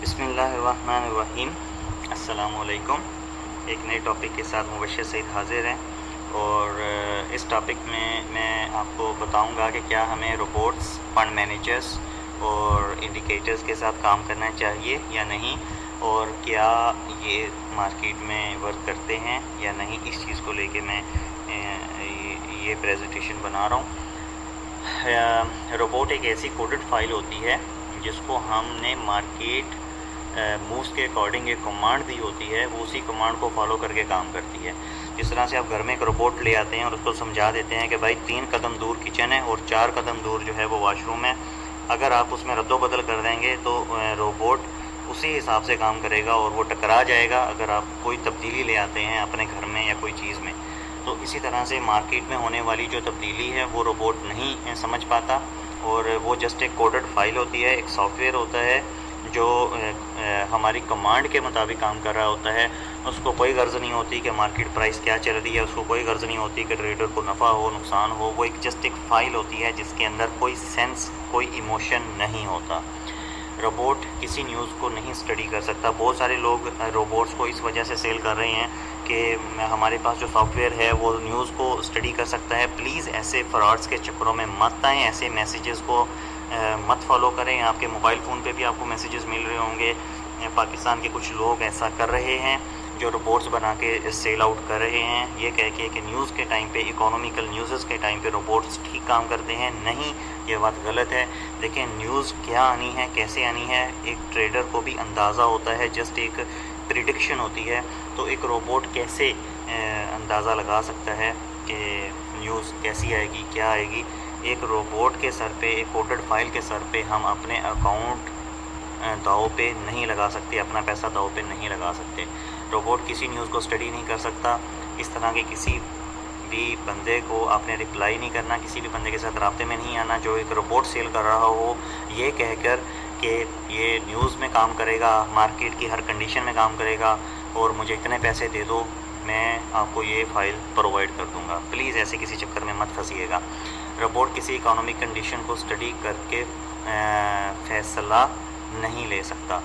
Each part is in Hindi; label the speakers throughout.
Speaker 1: बिस्मिल्लाहिर्रहमानिर्रहीम। अस्सलामुअलैकुम। एक नए टॉपिक के साथ मुबश्शिर सईद हाज़िर हैं और इस टॉपिक में मैं आपको बताऊंगा कि क्या हमें रोबोट्स, फंड मैनेजर्स और इंडिकेटर्स के साथ काम करना चाहिए या नहीं, और क्या ये मार्केट में वर्क करते हैं या नहीं। इस चीज़ को लेके मैं ये प्रेजेंटेशन बना रहा हूँ। रोबोट एक ऐसी कोडेड फाइल होती है जिसको हमने मार्केट मूव्स के अकॉर्डिंग एक कमांड दी होती है, वो उसी कमांड को फॉलो करके काम करती है। जिस तरह से आप घर में एक रोबोट ले आते हैं और उसको समझा देते हैं कि भाई 3 कदम दूर किचन है और 4 कदम दूर जो है वो वॉशरूम है, अगर आप उसमें रद्दोबदल कर देंगे तो रोबोट उसी हिसाब से काम करेगा और वो टकरा जाएगा अगर आप कोई तब्दीली ले आते हैं अपने घर में या कोई चीज़ में। तो इसी तरह से मार्केट में होने वाली जो तब्दीली है वो रोबोट नहीं समझ पाता, और वो जस्ट एक कोडेड फाइल होती है, एक सॉफ्टवेयर होता है जो हमारी कमांड के मुताबिक काम कर रहा होता है। उसको कोई गर्ज नहीं होती कि मार्केट प्राइस क्या चल रही है, उसको कोई गर्ज नहीं होती कि ट्रेडर को नफ़ा हो नुकसान हो। वो एक जस्ट एक फ़ाइल होती है जिसके अंदर कोई सेंस, कोई इमोशन नहीं होता। रोबोट किसी न्यूज़ को नहीं स्टडी कर सकता। बहुत सारे लोग रोबोट्स को इस वजह से सेल कर रहे हैं कि हमारे पास जो सॉफ्टवेयर है वो न्यूज़ को स्टडी कर सकता है। प्लीज़ ऐसे फ्रॉड्स के चक्करों में मत आएँ, ऐसे मैसेजेस को मत फॉलो करें। आपके मोबाइल फ़ोन पे भी आपको मैसेजेस मिल रहे होंगे। पाकिस्तान के कुछ लोग ऐसा कर रहे हैं जो रोबोट्स बना के सेल आउट कर रहे हैं, ये कह के कि न्यूज़ के टाइम पे, इकोनॉमिकल न्यूज़ के टाइम पे रोबोट्स ठीक काम करते हैं। नहीं, ये बात गलत है। देखिए, न्यूज़ क्या आनी है, कैसे आनी है, एक ट्रेडर को भी अंदाज़ा होता है, जस्ट एक प्रिडिक्शन होती है। तो एक रोबोट कैसे अंदाज़ा लगा सकता है कि न्यूज़ कैसी आएगी, क्या आएगी। एक रोबोट के सर पे, एक कोडेड फाइल के सर पे हम अपने अकाउंट दाव पे नहीं लगा सकते, अपना पैसा दाव पे नहीं लगा सकते। रोबोट किसी न्यूज़ को स्टडी नहीं कर सकता। इस तरह के किसी भी बंदे को आपने रिप्लाई नहीं करना, किसी भी बंदे के साथ राब्ते में नहीं आना जो एक रोबोट सेल कर रहा हो ये कहकर कि ये न्यूज़ में काम करेगा, मार्केट की हर कंडीशन में काम करेगा और मुझे इतने पैसे दे दो, मैं आपको ये फ़ाइल प्रोवाइड कर दूँगा। प्लीज़ ऐसे किसी चक्कर में मत फंसिएगा। रोबोट किसी इकोनॉमिक कंडीशन को स्टडी करके फ़ैसला नहीं ले सकता।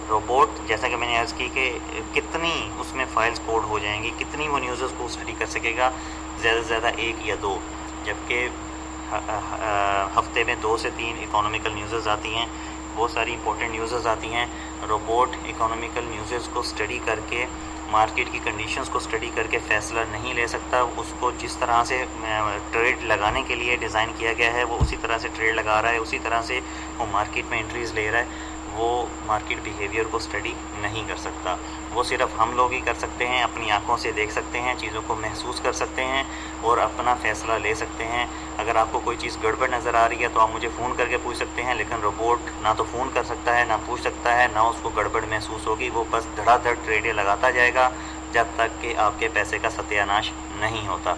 Speaker 1: रोबोट, जैसा कि मैंने अर्ज़ की कि कितनी उसमें फ़ाइल्स कोड हो जाएंगी, कितनी वो न्यूज़ को स्टडी कर सकेगा, ज़्यादा से ज़्यादा 1 या 2, जबकि हफ़्ते में 2 से 3 इकोनॉमिकल न्यूज़ आती हैं, बहुत सारी इंपॉर्टेंट न्यूज़ आती हैं। रोबोट इकोनॉमिकल न्यूज़ को स्टडी करके, मार्केट की कंडीशंस को स्टडी करके फ़ैसला नहीं ले सकता। उसको जिस तरह से ट्रेड लगाने के लिए डिज़ाइन किया गया है वो उसी तरह से ट्रेड लगा रहा है, उसी तरह से वो मार्केट में एंट्रीज़ ले रहा है। वो मार्केट बिहेवियर को स्टडी नहीं कर सकता। वो सिर्फ हम लोग ही कर सकते हैं, अपनी आँखों से देख सकते हैं, चीज़ों को महसूस कर सकते हैं और अपना फ़ैसला ले सकते हैं। अगर आपको कोई चीज़ गड़बड़ नज़र आ रही है तो आप मुझे फ़ोन करके पूछ सकते हैं, लेकिन रोबोट ना तो फ़ोन कर सकता है, ना पूछ सकता है, ना उसको गड़बड़ महसूस होगी। वो बस धड़ाधड़ ट्रेडें लगाता जाएगा जब तक कि आपके पैसे का सत्यानाश नहीं होता।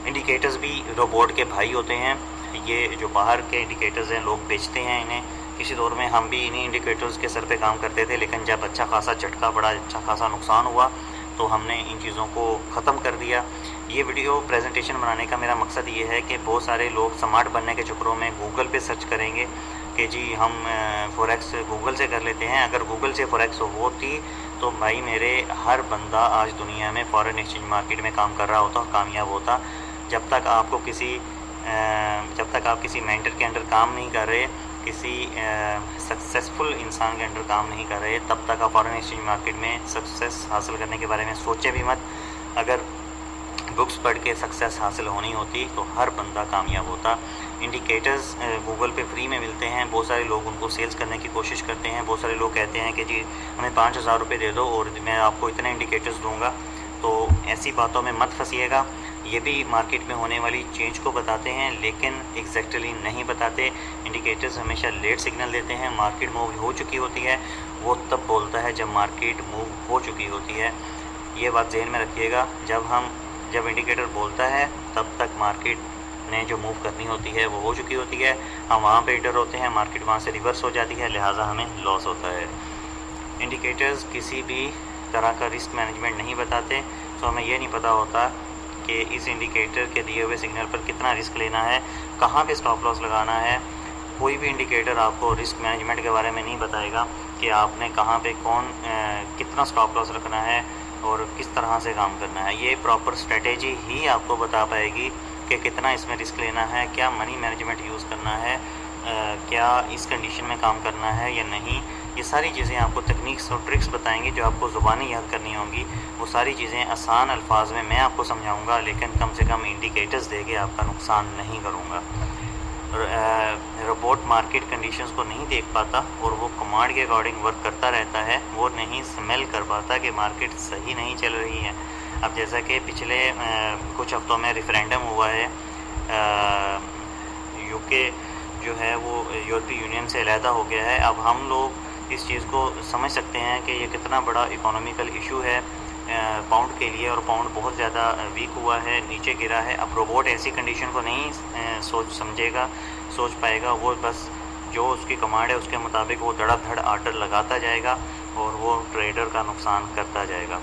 Speaker 1: इंडिकेटर्स भी रोबोट के भाई होते हैं। ये जो बाहर के इंडिकेटर्स हैं, लोग बेचते हैं इन्हें। किसी दौर में हम भी इन्हीं इंडिकेटर्स के सर पे काम करते थे, लेकिन जब अच्छा खासा झटका पड़ा, अच्छा खासा नुकसान हुआ तो हमने इन चीज़ों को ख़त्म कर दिया। ये वीडियो प्रेजेंटेशन बनाने का मेरा मकसद ये है कि बहुत सारे लोग स्मार्ट बनने के चक्करों में गूगल पे सर्च करेंगे कि जी हम फॉरेक्स गूगल से कर लेते हैं। अगर गूगल से फॉरेक्स होती तो भाई मेरे हर बंदा आज दुनिया में फॉरेन एक्सचेंज मार्केट में काम कर रहा होता, कामयाब होता। जब तक आप किसी मेंटर के अंडर काम नहीं कर रहे, किसी सक्सेसफुल इंसान के अंडर काम नहीं कर रहे, तब तक आप फॉरेन एक्सचेंज मार्केट में सक्सेस हासिल करने के बारे में सोचें भी मत। अगर बुक्स पढ़ के सक्सेस हासिल होनी होती तो हर बंदा कामयाब होता। इंडिकेटर्स गूगल पे फ्री में मिलते हैं, बहुत सारे लोग उनको सेल्स करने की कोशिश करते हैं। बहुत सारे लोग कहते हैं कि जी हमें 5000 रुपये दे दो और मैं आपको इतने इंडिकेटर्स दूंगा। तो ऐसी बातों में मत फंसिएगा। ये भी मार्केट में होने वाली चेंज को बताते हैं, लेकिन एग्जैक्टली नहीं बताते। इंडिकेटर्स हमेशा लेट सिग्नल देते हैं। मार्केट मूव हो चुकी होती है, वो तब बोलता है जब मार्केट मूव हो चुकी होती है। ये बात जहन में रखिएगा। जब इंडिकेटर बोलता है तब तक मार्केट ने जो मूव करनी होती है वो हो चुकी होती है। हम वहाँ पे एंटर होते हैं, मार्केट वहाँ से रिवर्स हो जाती है, लिहाजा हमें लॉस होता है। इंडिकेटर्स किसी भी तरह का रिस्क मैनेजमेंट नहीं बताते। तो हमें ये नहीं पता होता कि इस इंडिकेटर के दिए हुए सिग्नल पर कितना रिस्क लेना है, कहाँ पे स्टॉप लॉस लगाना है, कोई भी इंडिकेटर आपको रिस्क मैनेजमेंट के बारे में नहीं बताएगा कि आपने कहाँ पे कितना स्टॉप लॉस रखना है और किस तरह से काम करना है। ये प्रॉपर स्ट्रेटेजी ही आपको बता पाएगी कि कितना इसमें रिस्क लेना है, क्या मनी मैनेजमेंट यूज़ करना है, क्या इस कंडीशन में काम करना है या नहीं। ये सारी चीज़ें आपको टेक्निक्स और ट्रिक्स बताएंगे जो आपको ज़ुबानी याद करनी होंगी। वो सारी चीज़ें आसान अल्फाज में मैं आपको समझाऊंगा, लेकिन कम से कम इंडिकेटर्स दे के आपका नुकसान नहीं करूँगा। रोबोट मार्केट कंडीशंस को नहीं देख पाता और वो कमांड के अकॉर्डिंग वर्क करता रहता है। वो नहीं स्मेल कर पाता कि मार्केट सही नहीं चल रही है। अब जैसा कि पिछले कुछ हफ्तों में रेफरेंडम हुआ है, यूके जो है वो यूरोपीय यूनियन से अलहदा हो गया है। अब हम लोग इस चीज़ को समझ सकते हैं कि ये कितना बड़ा इकोनॉमिकल इशू है पाउंड के लिए, और पाउंड बहुत ज़्यादा वीक हुआ है, नीचे गिरा है। अब रोबोट ऐसी कंडीशन को नहीं सोच पाएगा। वो बस जो उसकी कमांड है उसके मुताबिक वो धड़ाधड़ आर्डर लगाता जाएगा और वो ट्रेडर का नुकसान करता जाएगा।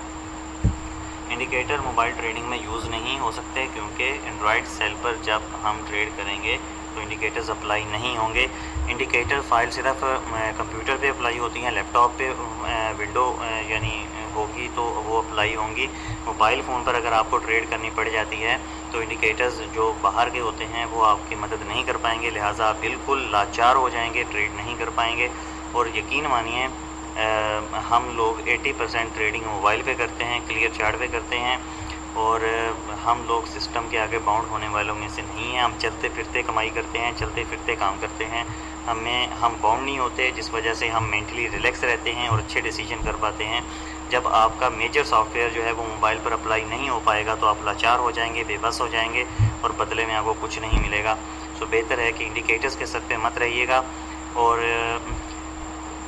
Speaker 1: इंडिकेटर मोबाइल ट्रेडिंग में यूज़ नहीं हो सकते क्योंकि एंड्रॉयड सेल पर जब हम ट्रेड करेंगे तो इंडिकेटर्स अप्लाई नहीं होंगे। इंडिकेटर फाइल सिर्फ कंप्यूटर पे अप्लाई होती हैं, लैपटॉप पे विंडो यानी होगी तो वो अप्लाई होंगी। मोबाइल फ़ोन पर अगर आपको ट्रेड करनी पड़ जाती है तो इंडिकेटर्स जो बाहर के होते हैं वो आपकी मदद नहीं कर पाएंगे, लिहाजा आप बिल्कुल लाचार हो जाएंगे, ट्रेड नहीं कर पाएंगे। और यकीन मानिए हम लोग 80% ट्रेडिंग मोबाइल पे करते हैं, क्लियर चार्ट पे करते हैं, और हम लोग सिस्टम के आगे बाउंड होने वालों में से नहीं हैं। हम चलते फिरते कमाई करते हैं, चलते फिरते काम करते हैं। हम बाउंड नहीं होते, जिस वजह से हम मेंटली रिलैक्स रहते हैं और अच्छे डिसीजन कर पाते हैं। जब आपका मेजर सॉफ्टवेयर जो है वो मोबाइल पर अप्लाई नहीं हो पाएगा तो आप लाचार हो जाएंगे, बेबस हो जाएंगे और बदले में आपको कुछ नहीं मिलेगा। सो बेहतर है कि इंडिकेटर्स के सर पे मत रहिएगा। और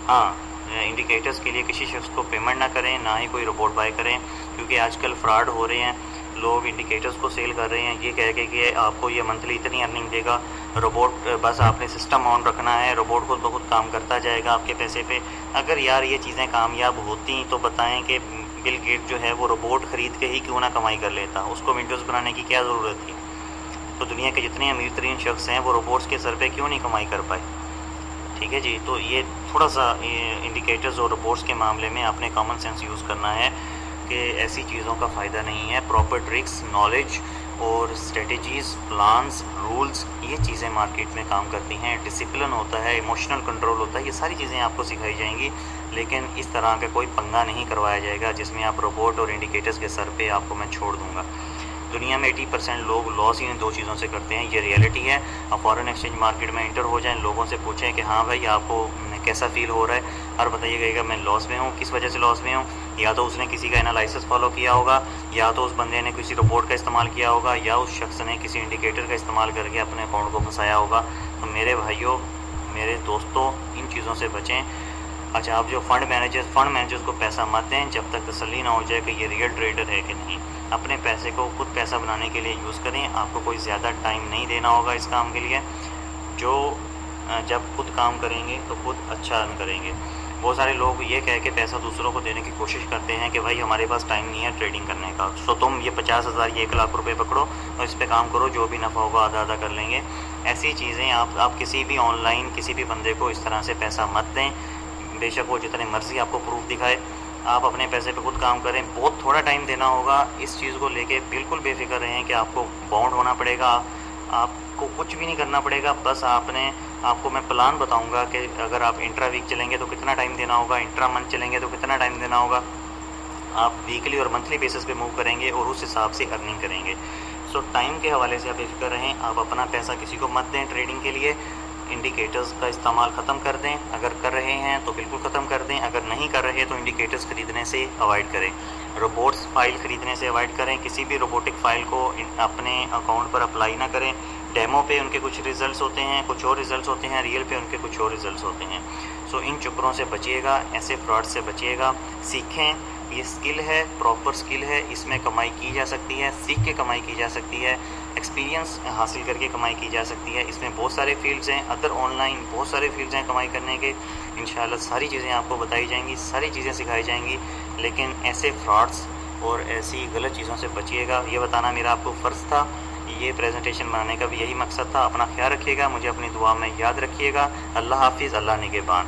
Speaker 1: हाँ, इंडिकेटर्स के लिए किसी शख्स को पेमेंट ना करें, ना ही कोई रोबोट बाय करें, क्योंकि आजकल फ्रॉड हो रहे हैं। लोग इंडिकेटर्स को सेल कर रहे हैं ये कह के कि आपको ये मंथली इतनी अर्निंग देगा। रोबोट बस आपने सिस्टम ऑन रखना है, रोबोट खुद ब खुद काम करता जाएगा आपके पैसे पे। अगर यार ये चीज़ें कामयाब होती तो बताएं कि बिल गेट जो है वो रोबोट ख़रीद के ही क्यों ना कमाई कर लेता, उसको विंडोज़ बनाने की क्या ज़रूरत थी। तो दुनिया के जितने अमीर तरीन शख्स हैं वो रोबोट्स के सर पे क्यों नहीं कमाई कर पाए। ठीक है जी, तो ये थोड़ा सा इंडिकेटर्स और रोबोट्स के मामले में आपने कॉमन सेंस यूज़ करना है कि ऐसी चीज़ों का फ़ायदा नहीं है। प्रॉपर ट्रिक्स, नॉलेज और स्ट्रेटजीज़, प्लान्स, रूल्स, ये चीज़ें मार्केट में काम करती हैं। डिसिप्लिन होता है, इमोशनल कंट्रोल होता है, ये सारी चीज़ें आपको सिखाई जाएंगी, लेकिन इस तरह का कोई पंगा नहीं करवाया जाएगा जिसमें आप रोबोट और इंडिकेटर्स के सर पे आपको मैं छोड़ दूँगा। दुनिया में 80% लोग लॉस ही इन दो चीज़ों से करते हैं, ये रियलिटी है। आप फॉरेन एक्सचेंज मार्केट में इंटर हो जाएं, लोगों से पूछें कि हाँ भाई आपको कैसा फील हो रहा है, और बताइएगा मैं लॉस में हूँ। किस वजह से लॉस में हूँ? या तो उसने किसी का एनालिसिस फॉलो किया होगा, या तो उस बंदे ने किसी रोबोट का इस्तेमाल किया होगा, या उस शख्स ने किसी इंडिकेटर का इस्तेमाल करके अपने अकाउंट को फंसाया होगा। तो मेरे भाइयों, मेरे दोस्तों, इन चीज़ों से बचें। अच्छा, आप जो फंड मैनेजर्स को पैसा मत दें जब तक तसल्ली ना हो जाए कि ये रियल ट्रेडर है कि नहीं। अपने पैसे को खुद पैसा बनाने के लिए यूज़ करें। आपको कोई ज़्यादा टाइम नहीं देना होगा इस काम के लिए। जब खुद काम करेंगे तो खुद अच्छा अर्न करेंगे। बहुत सारे लोग ये कह के पैसा दूसरों को देने की कोशिश करते हैं कि भाई हमारे पास टाइम नहीं है ट्रेडिंग करने का, सो तुम ये 50,000 ये 1 लाख रुपए पकड़ो और इस पे काम करो, जो भी नफ़ा होगा आधा आधा कर लेंगे। ऐसी चीज़ें आप किसी भी ऑनलाइन किसी भी बंदे को इस तरह से पैसा मत दें, बेशक वो जितने मर्ज़ी आपको प्रूफ दिखाए। आप अपने पैसे पे खुद काम करें, बहुत थोड़ा टाइम देना होगा। इस चीज़ को लेके बिल्कुल बेफिक्र रहें कि आपको बाउंड होना पड़ेगा, आपको कुछ भी नहीं करना पड़ेगा। बस आपको मैं प्लान बताऊंगा कि अगर आप इंट्रा वीक चलेंगे तो कितना टाइम देना होगा, इंट्रा मंथ चलेंगे तो कितना टाइम देना होगा। आप वीकली और मंथली बेसिस पे मूव करेंगे और उस हिसाब से अर्निंग करेंगे। सो टाइम के हवाले से आप बेफिक्र रहें। आप अपना पैसा किसी को मत दें ट्रेडिंग के लिए। इंडिकेटर्स का इस्तेमाल ख़त्म कर दें, अगर कर रहे हैं तो बिल्कुल ख़त्म कर दें, अगर नहीं कर रहे तो इंडिकेटर्स ख़रीदने से अवॉइड करें। रोबोट्स फाइल ख़रीदने से अवॉइड करें। किसी भी रोबोटिक फ़ाइल को अपने अकाउंट पर अप्लाई ना करें। डेमो पे उनके कुछ रिज़ल्ट्स होते हैं, कुछ और रिज़ल्ट्स होते हैं, रियल पे उनके कुछ और रिज़ल्ट्स होते हैं। सो इन चक्करों से बचिएगा, ऐसे फ्रॉड से बचिएगा। सीखें, ये स्किल है, प्रॉपर स्किल है, इसमें कमाई की जा सकती है, सीख के कमाई की जा सकती है, एक्सपीरियंस हासिल करके कमाई की जा सकती है। इसमें बहुत सारे फील्ड्स हैं, अदर ऑनलाइन बहुत सारे फील्ड्स हैं कमाई करने के। इंशाल्लाह सारी चीज़ें आपको बताई जाएंगी, सारी चीज़ें सिखाई जाएंगी, लेकिन ऐसे फ्रॉड्स और ऐसी गलत चीज़ों से बचिएगा। ये बताना मेरा आपको फ़र्ज़ था। ये प्रेजेंटेशन बनाने का भी यही मकसद था। अपना ख्याल रखिएगा, मुझे अपनी दुआ में याद रखिएगा। अल्लाह हाफिज़, अल्लाह निगहबान।